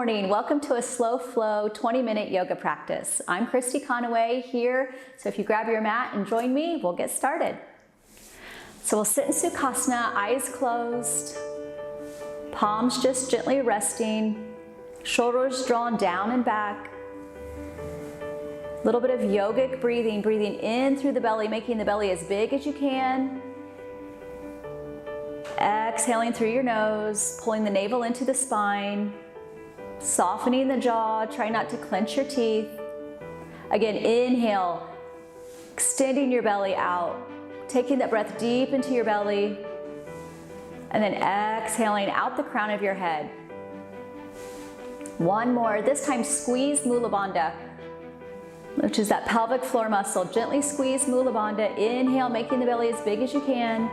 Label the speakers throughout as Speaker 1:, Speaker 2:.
Speaker 1: morning. Welcome to a slow flow 20-minute yoga practice. I'm Christy here. So if you grab your mat and join me, we'll get started. So we'll sit in Sukhasana, eyes closed, palms just gently resting, shoulders drawn down and back. A little bit of yogic breathing, breathing in through the belly, making the belly as big as you can. Exhaling through your nose, pulling the navel into the spine. Softening the jaw, try not to clench your teeth. Again, inhale, extending your belly out, taking that breath deep into your belly, and then exhaling out the crown of your head. One more, this time squeeze Mula Bandha, which is that pelvic floor muscle. Gently squeeze Mula Bandha, inhale, making the belly as big as you can,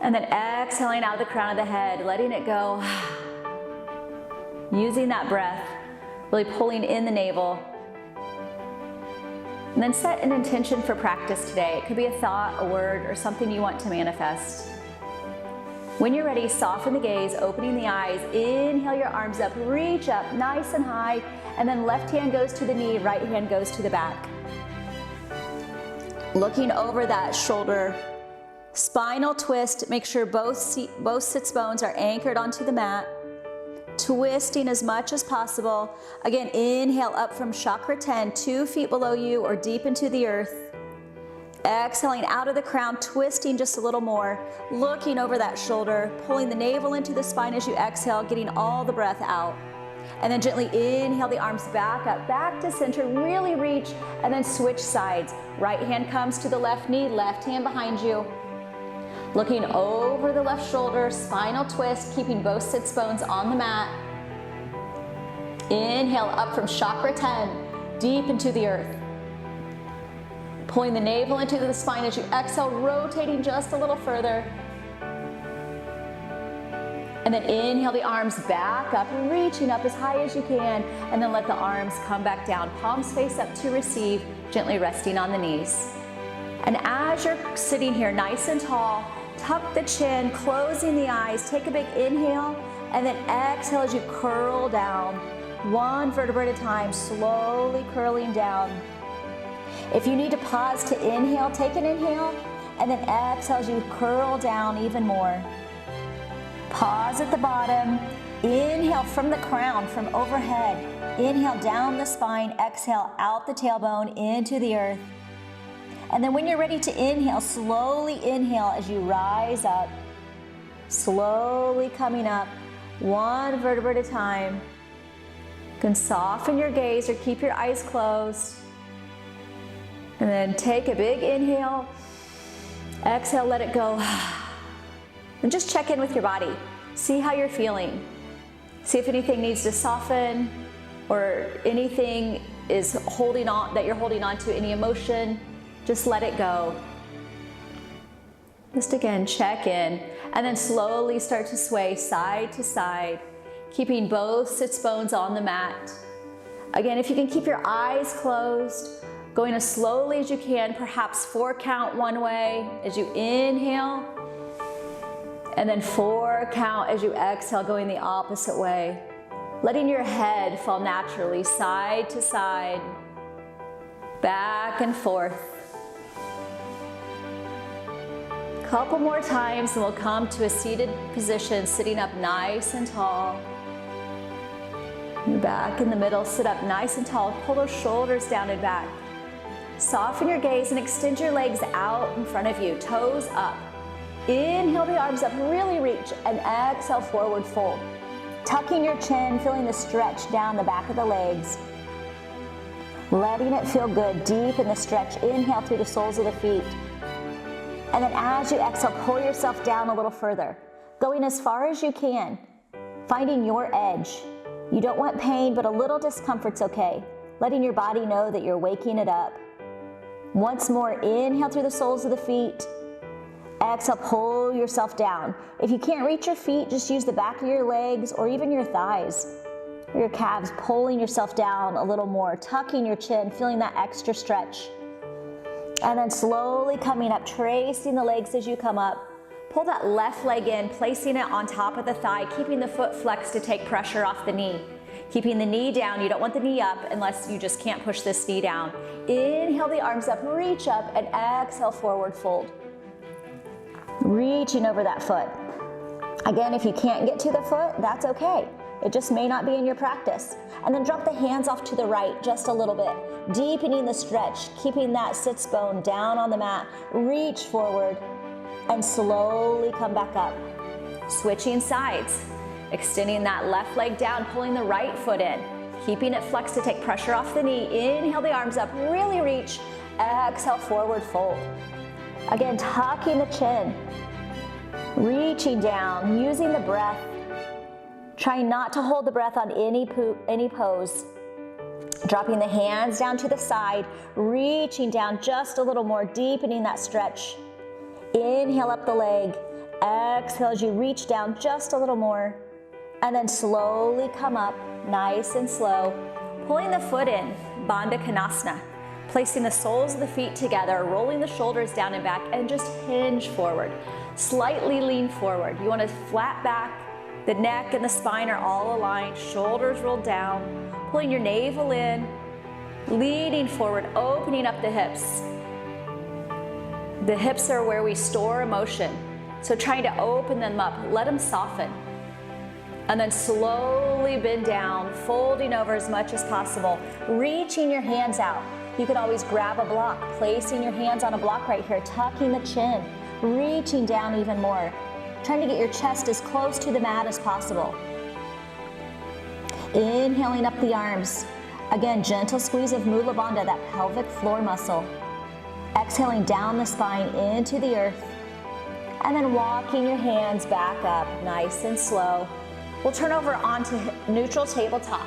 Speaker 1: and then exhaling out the crown of the head, letting it go. Using that breath, really pulling in the navel. And then set an intention for practice today. It could be a thought, a word, or something you want to manifest. When you're ready, soften the gaze, opening the eyes. Inhale your arms up, reach up nice and high, and then left hand goes to the knee, right hand goes to the back. Looking over that shoulder, spinal twist, make sure both sits bones are anchored onto the mat. Twisting as much as possible. Again, inhale up from chakra 10, 2 feet below you or deep into the earth. Exhaling out of the crown, twisting just a little more. Looking over that shoulder, pulling the navel into the spine as you exhale, getting all the breath out. And then gently inhale the arms back up, back to center, really reach, and then switch sides. Right hand comes to the left knee, left hand behind you. Looking over the left shoulder, spinal twist, keeping both sits bones on the mat. Inhale up from chakra 10, deep into the earth. Pulling the navel into the spine as you exhale, rotating just a little further. And then inhale the arms back up, reaching up as high as you can, and then let the arms come back down. Palms face up to receive, gently resting on the knees. And as you're sitting here nice and tall, tuck the chin, closing the eyes, take a big inhale, and then exhale as you curl down. One vertebra at a time, slowly curling down. If you need to pause to inhale, take an inhale, and then exhale as you curl down even more. Pause at the bottom, inhale from the crown, from overhead. Inhale down the spine, exhale out the tailbone into the earth. And then when you're ready to inhale, slowly inhale as you rise up. Slowly coming up, one vertebra at a time. You can soften your gaze or keep your eyes closed. And then take a big inhale. Exhale, let it go. And just check in with your body. See how you're feeling. See if anything needs to soften or anything is holding on, that you're holding on to, any emotion. Just let it go. Just again, check in, and then slowly start to sway side to side, keeping both sits bones on the mat. Again, if you can keep your eyes closed, going as slowly as you can, perhaps 4 count one way as you inhale, and then 4 count as you exhale, going the opposite way. Letting your head fall naturally side to side, back and forth. Couple more times and we'll come to a seated position, sitting up nice and tall. You're back in the middle, sit up nice and tall, pull those shoulders down and back. Soften your gaze and extend your legs out in front of you, toes up. Inhale the arms up, really reach, and exhale, forward fold. Tucking your chin, feeling the stretch down the back of the legs. Letting it feel good, deep in the stretch. Inhale through the soles of the feet. And then as you exhale, pull yourself down a little further, going as far as you can, finding your edge. You don't want pain, but a little discomfort's okay. Letting your body know that you're waking it up. Once more, inhale through the soles of the feet. Exhale, pull yourself down. If you can't reach your feet, just use the back of your legs or even your thighs or your calves, pulling yourself down a little more, tucking your chin, feeling that extra stretch. And then slowly coming up, tracing the legs as you come up, Pull that left leg in, placing it on top of the thigh, keeping the foot flexed to take pressure off the knee. Keeping the knee down, you don't want the knee up unless you just can't push this knee down. Inhale the arms up, reach up, and exhale, forward fold. Reaching over that foot. Again, if you can't get to the foot, that's okay. It just may not be in your practice. And then drop the hands off to the right just a little bit, deepening the stretch, keeping that sits bone down on the mat. Reach forward and slowly come back up. Switching sides, extending that left leg down, pulling the right foot in, keeping it flexed to take pressure off the knee. Inhale the arms up, really reach. Exhale, forward fold. Again, tucking the chin, reaching down, using the breath. Trying not to hold the breath on any pose. Dropping the hands down to the side, reaching down just a little more, deepening that stretch. Inhale up the leg. Exhale as you reach down just a little more. And then slowly come up, nice and slow. Pulling the foot in, Bandha Konasana. Placing the soles of the feet together, rolling the shoulders down and back, and just hinge forward. Slightly lean forward. You want to flat back. The neck and the spine are all aligned, shoulders rolled down, pulling your navel in, leaning forward, opening up the hips. The hips are where we store emotion, so trying to open them up, let them soften. And then slowly bend down, folding over as much as possible, reaching your hands out. You can always grab a block, placing your hands on a block right here, tucking the chin, reaching down even more. Trying to get your chest as close to the mat as possible. Inhaling up the arms. Again, gentle squeeze of Mula Bandha, that pelvic floor muscle. Exhaling down the spine into the earth. And then walking your hands back up, nice and slow. We'll turn over onto neutral tabletop.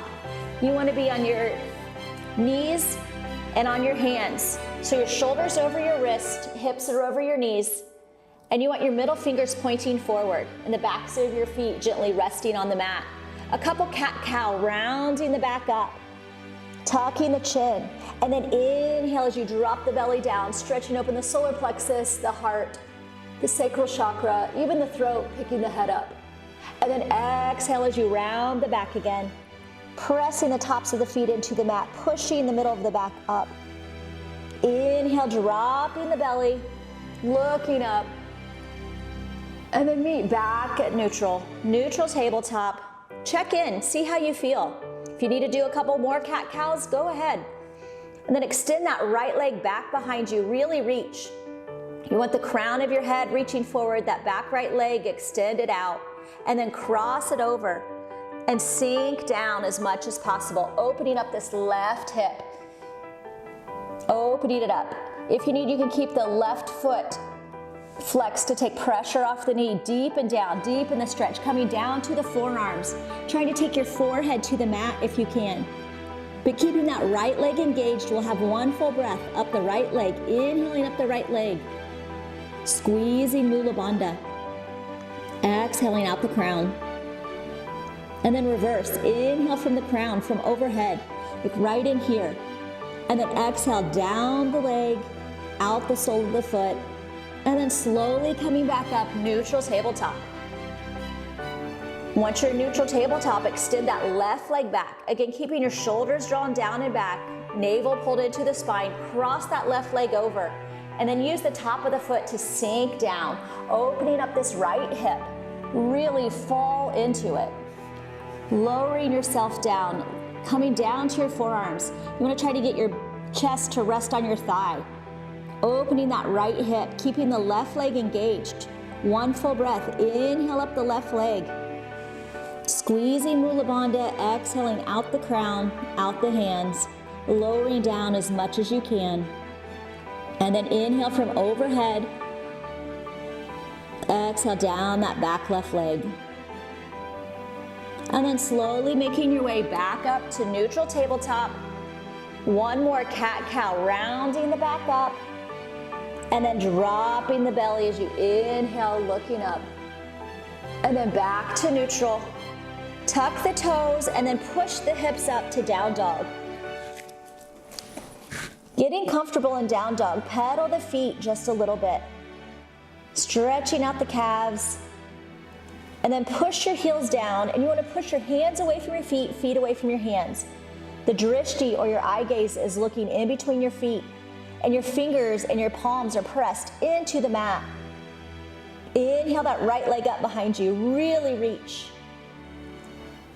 Speaker 1: You want to be on your knees and on your hands. So your shoulders over your wrist, hips are over your knees. And you want your middle fingers pointing forward and the backs of your feet gently resting on the mat. A couple cat-cow, rounding the back up, tucking the chin. And then inhale as you drop the belly down, stretching open the solar plexus, the heart, the sacral chakra, even the throat, picking the head up. And then exhale as you round the back again, pressing the tops of the feet into the mat, pushing the middle of the back up. Inhale, dropping the belly, looking up. And then meet back at neutral tabletop. Check in, see how you feel. If you need to do a couple more cat-cows, go ahead. And then extend that right leg back behind you, really reach. You want the crown of your head reaching forward, that back right leg extended out, and then cross it over and sink down as much as possible, opening up this left hip. Opening it up. If you need, you can keep the left foot flex to take pressure off the knee, deep and down, deep in the stretch, coming down to the forearms, trying to take your forehead to the mat if you can. But keeping that right leg engaged, we'll have one full breath up the right leg, inhaling up the right leg, squeezing Mula Bandha, exhaling out the crown. And then reverse, inhale from the crown, from overhead, look right in here. And then exhale down the leg, out the sole of the foot, and then slowly coming back up, neutral tabletop. Once you're neutral tabletop, extend that left leg back. Again, keeping your shoulders drawn down and back, navel pulled into the spine, cross that left leg over, and then use the top of the foot to sink down, opening up this right hip. Really fall into it. Lowering yourself down, coming down to your forearms. You want to try to get your chest to rest on your thigh. Opening that right hip, keeping the left leg engaged. One full breath, inhale up the left leg. Squeezing Mula Bandha, exhaling out the crown, out the hands, lowering down as much as you can. And then inhale from overhead. Exhale down that back left leg. And then slowly making your way back up to neutral tabletop. One more cat-cow, rounding the back up. And then dropping the belly as you inhale, looking up. And then back to neutral. Tuck the toes and then push the hips up to down dog. Getting comfortable in down dog, pedal the feet just a little bit. stretching out the calves. And then push your heels down, and you want to push your hands away from your feet, feet away from your hands. The drishti, or your eye gaze, is looking in between your feet, and your fingers and your palms are pressed into the mat. Inhale that right leg up behind you, really reach.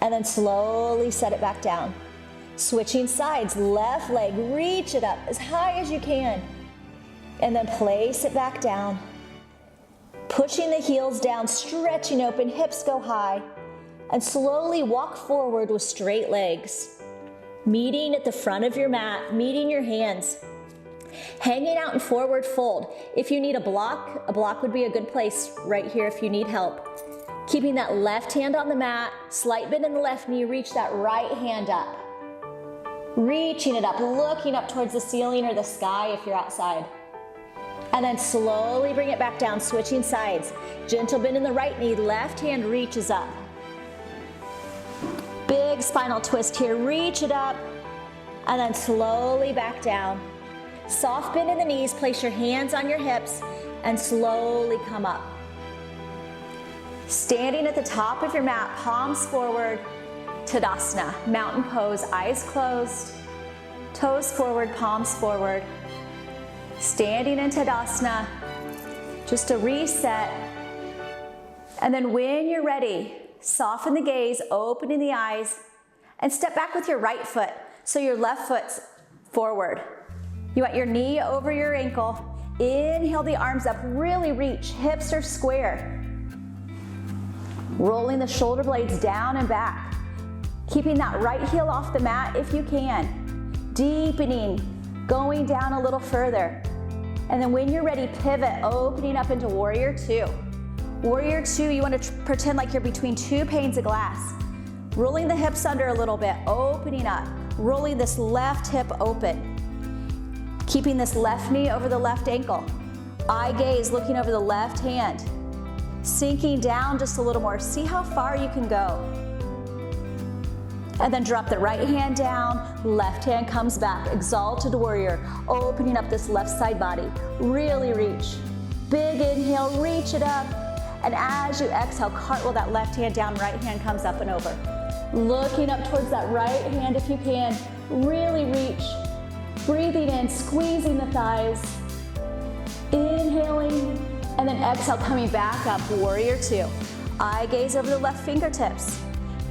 Speaker 1: And then slowly set it back down. Switching sides, left leg, reach it up as high as you can. And then place it back down. Pushing the heels down, stretching open, hips go high. And slowly walk forward with straight legs. Meeting at the front of your mat, meeting your hands. Hanging out in forward fold. If you need a block would be a good place right here if you need help. Keeping that left hand on the mat, slight bend in the left knee, reach that right hand up. Reaching it up, looking up towards the ceiling or the sky if you're outside. And then slowly bring it back down, switching sides. Gentle bend in the right knee, left hand reaches up. Big spinal twist here, reach it up, and then slowly back down. Soft bend in the knees, place your hands on your hips, and slowly come up. Standing at the top of your mat, palms forward, Tadasana, mountain pose, eyes closed, toes forward, palms forward. Standing in Tadasana, just a reset. And then when you're ready, soften the gaze, opening the eyes, and step back with your right foot, so your left foot's forward. You want your knee over your ankle. Inhale the arms up, really reach, hips are square. Rolling the shoulder blades down and back. Keeping that right heel off the mat if you can. Deepening, going down a little further. And then when you're ready, pivot, opening up into Warrior Two. Warrior Two, you want to pretend like you're between two panes of glass. Rolling the hips under a little bit, opening up. Rolling this left hip open. Keeping this left knee over the left ankle. Eye gaze looking over the left hand. Sinking down just a little more. See how far you can go. And then drop the right hand down, left hand comes back, exalted warrior, opening up this left side body. Really reach. Big inhale, reach it up. And as you exhale, cartwheel that left hand down, right hand comes up and over. Looking up towards that right hand if you can. Really reach. Breathing in, squeezing the thighs. Inhaling, and then exhale, coming back up, Warrior Two. Eye gaze over the left fingertips.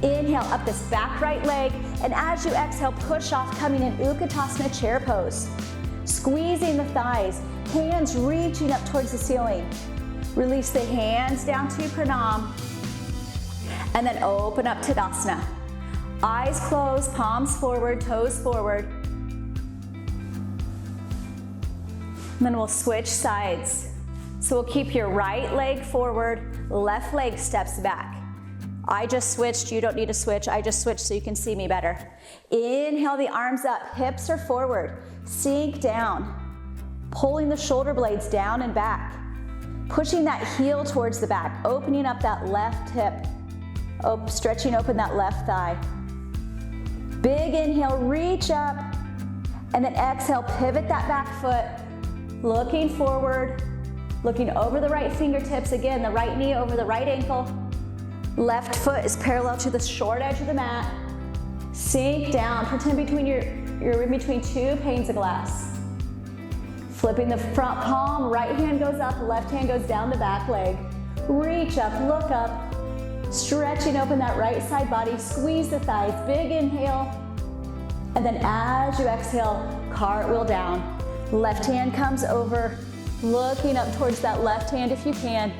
Speaker 1: Inhale up this back right leg, and as you exhale, push off, coming in Utkatasana chair pose. Squeezing the thighs, hands reaching up towards the ceiling. Release the hands down to pranam, and then open up Tadasana. Eyes closed, palms forward, toes forward. And then we'll switch sides. So we'll keep your right leg forward, left leg steps back. I just switched, you don't need to switch. I just switched so you can see me better. Inhale the arms up, hips are forward. Sink down. Pulling the shoulder blades down and back. Pushing that heel towards the back, opening up that left hip. Stretching open that left thigh. Big inhale, reach up. And then exhale, pivot that back foot. Looking forward, looking over the right fingertips. Again, the right knee over the right ankle. Left foot is parallel to the short edge of the mat. Sink down, pretend you're in between two panes of glass. Flipping the front palm, right hand goes up, left hand goes down the back leg. Reach up, look up, stretching open that right side body, squeeze the thighs, big inhale. And then as you exhale, cartwheel down. Left hand comes over, looking up towards that left hand if you can.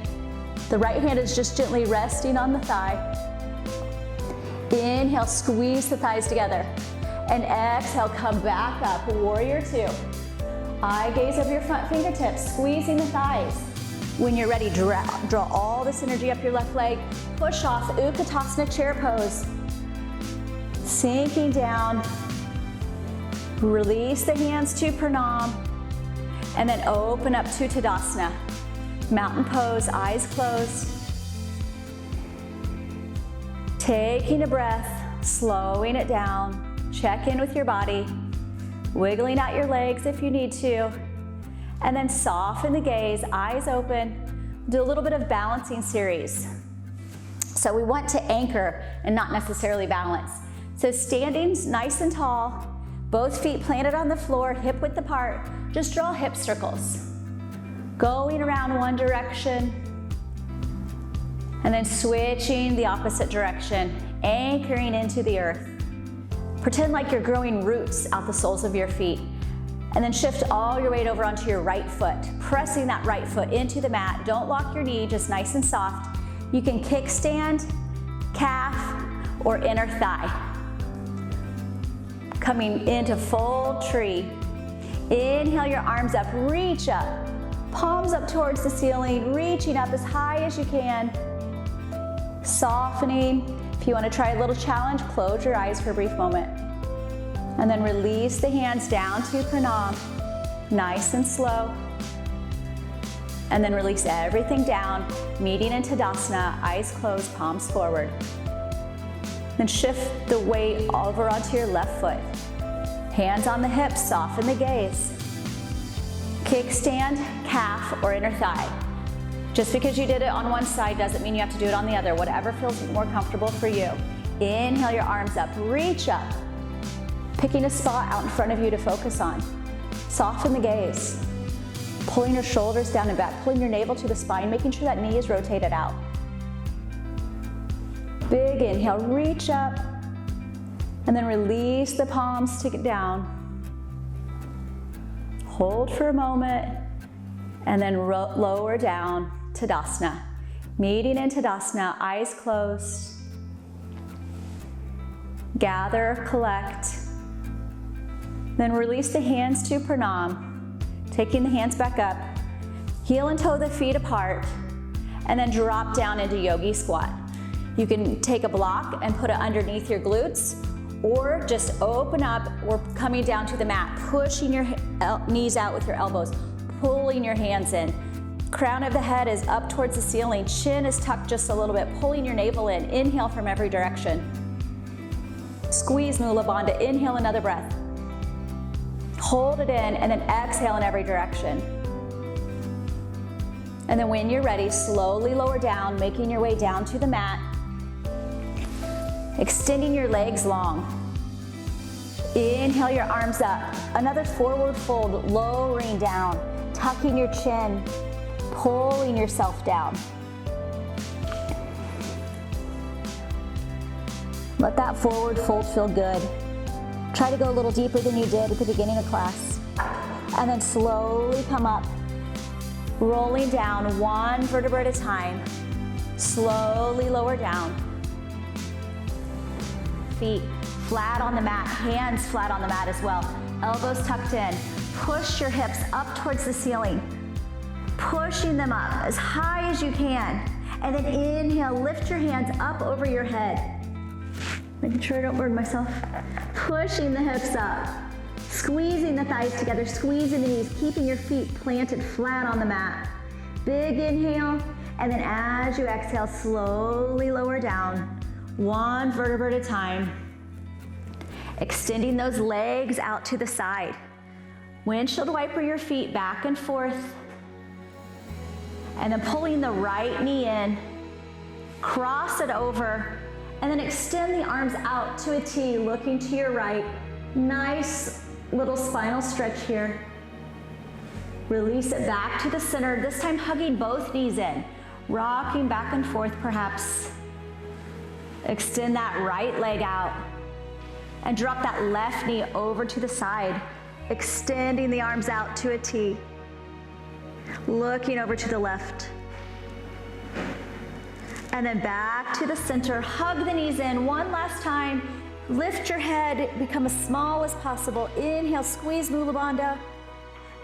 Speaker 1: The right hand is just gently resting on the thigh. Inhale, squeeze the thighs together. And exhale, come back up, Warrior Two. Eye gaze over your front fingertips, squeezing the thighs. When you're ready, draw all this energy up your left leg. Push off, Utkatasana chair pose. Sinking down. Release the hands to pranam. And then open up to Tadasana. Mountain pose, eyes closed. Taking a breath, slowing it down. Check in with your body. Wiggling out your legs if you need to. And then soften the gaze, eyes open. do a little bit of balancing series. So we want to anchor and not necessarily balance. So standing nice and tall, both feet planted on the floor, hip width apart, just draw hip circles. Going around one direction, and then switching the opposite direction, anchoring into the earth. Pretend like you're growing roots out the soles of your feet. And then shift all your weight over onto your right foot, pressing that right foot into the mat. Don't lock your knee, just nice and soft. You can kickstand, calf, or inner thigh. Coming into full tree. Inhale your arms up, reach up. Palms up towards the ceiling, reaching up as high as you can. Softening. If you want to try a little challenge, close your eyes for a brief moment. And then release the hands down to pranam, nice and slow. And then release everything down, meeting in Tadasana, eyes closed, palms forward. Then shift the weight over onto your left foot. Hands on the hips, soften the gaze. Kickstand, calf, or inner thigh. Just because you did it on one side doesn't mean you have to do it on the other, whatever feels more comfortable for you. Inhale your arms up, reach up. Picking a spot out in front of you to focus on. Soften the gaze. Pulling your shoulders down and back, pulling your navel to the spine, making sure that knee is rotated out. Big inhale, reach up, and then release the palms to get down. Hold for a moment, and then lower down, Tadasana. Meeting in Tadasana, eyes closed. Gather, collect. Then release the hands to pranam, taking the hands back up. Heel and toe the feet apart, and then drop down into yogi squat. You can take a block and put it underneath your glutes, or just open up. We're coming down to the mat, pushing your knees out with your elbows, pulling your hands in. Crown of the head is up towards the ceiling, chin is tucked just a little bit, pulling your navel in. Inhale from every direction. Squeeze Mula Bandha, inhale another breath. Hold it in, and then exhale in every direction. And then when you're ready, slowly lower down, making your way down to the mat. Extending your legs long. Inhale your arms up. Another forward fold, lowering down, tucking your chin, pulling yourself down. Let that forward fold feel good. Try to go a little deeper than you did at the beginning of class. And then slowly come up, rolling down one vertebra at a time. Slowly lower down. Feet flat on the mat, hands flat on the mat as well. Elbows tucked in. Push your hips up towards the ceiling. Pushing them up as high as you can. And then inhale, lift your hands up over your head. Making sure I don't burn myself. Pushing the hips up. Squeezing the thighs together, squeezing the knees, keeping your feet planted flat on the mat. Big inhale, and then as you exhale, slowly lower down, one vertebra at a time. Extending those legs out to the side. Windshield wiper your feet back and forth. And then pulling the right knee in, cross it over, and then extend the arms out to a T, looking to your right. Nice little spinal stretch here. Release it back to the center, this time hugging both knees in, rocking back and forth perhaps. Extend that right leg out and drop that left knee over to the side, extending the arms out to a T. Looking over to the left. And then back to the center, hug the knees in one last time. Lift your head, become as small as possible. Inhale, squeeze Mula Bandha.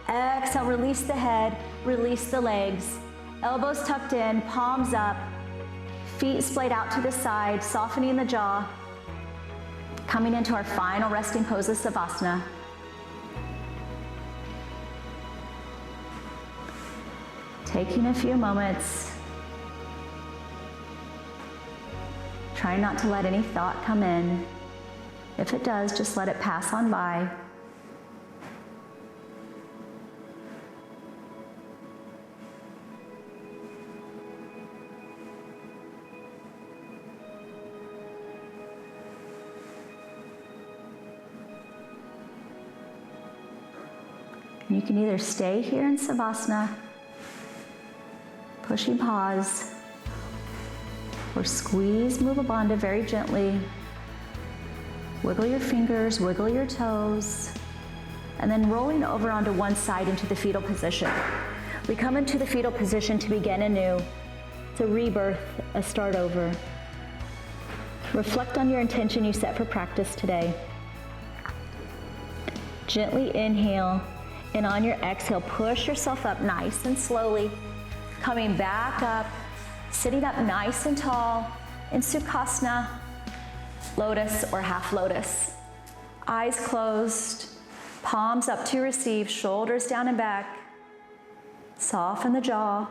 Speaker 1: Exhale, release the head, release the legs. Elbows tucked in, palms up. Feet splayed out to the side, softening the jaw. Coming into our final resting pose of Savasana. Taking a few moments. Try not to let any thought come in. If it does, just let it pass on by. You can either stay here in Savasana, pushing pause, or squeeze Mula Bandha very gently. Wiggle your fingers, wiggle your toes, and then rolling over onto one side into the fetal position. We come into the fetal position to begin anew. It's a rebirth, a start over. Reflect on your intention you set for practice today. Gently inhale, and on your exhale, push yourself up nice and slowly, coming back up, sitting up nice and tall in Sukhasana, lotus or half lotus. Eyes closed, palms up to receive, shoulders down and back. Soften the jaw.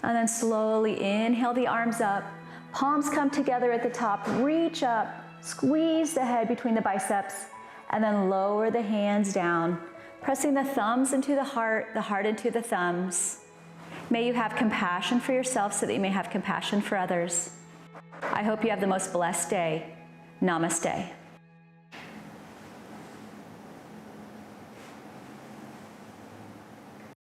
Speaker 1: And then slowly inhale the arms up. Palms come together at the top, reach up, squeeze the head between the biceps, and then lower the hands down, pressing the thumbs into the heart into the thumbs. May you have compassion for yourself so that you may have compassion for others. I hope you have the most blessed day. Namaste.